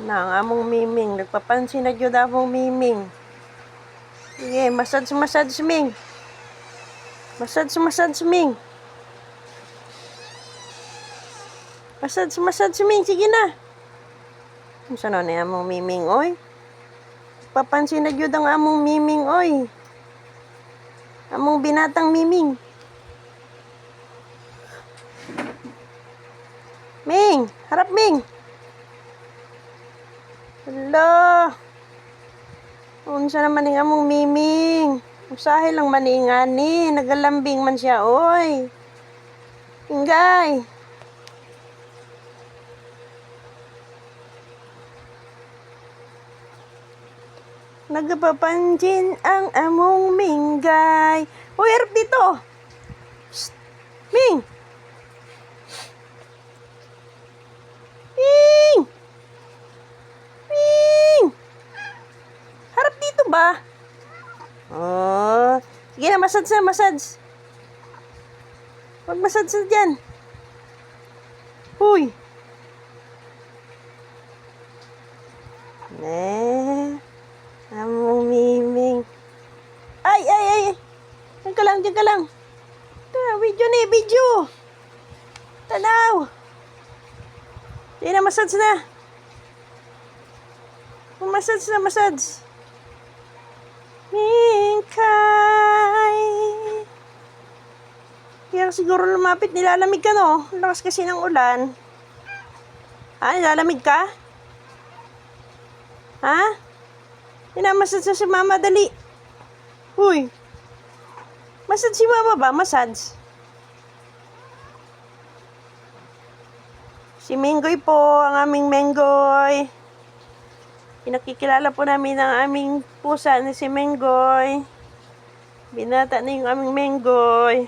Na ang among Miming. Nagpapansin na gyud among Miming. Sige, massage, Ming. Massage, Ming. Massage, Ming. Sige na. Unsa na ni among Miming, oy? Papansin na gyud ang among Miming, oy. Among binatang Miming. Ming, harap Ming. Hello. Unsa naman ning among Miming? Usahay lang man ni ingani, nagalambing man siya, oy. Ingay. Nagapapansin ang among minggay. Uy, harap dito. Shh. Ming. Ming. Ming. Harap dito ba? Oh. Sige na, massage. Mag-massage na dyan. Huy. Among Miming. Ay. Diyan ka lang. Video. Tanaw. Sige na, massage na. Massage. Mingkay. Kaya siguro lumapit, nilalamig ka, no? Lakas kasi ng ulan. Ha? Nilalamig ka? Ha? Minamassage na si mama, dali. Uy. Massage si mama ba? Massage. Si Menggoy po, ang aming Menggoy. Pinakikilala po namin ang aming pusa ni si Menggoy. Binata na yung aming Menggoy.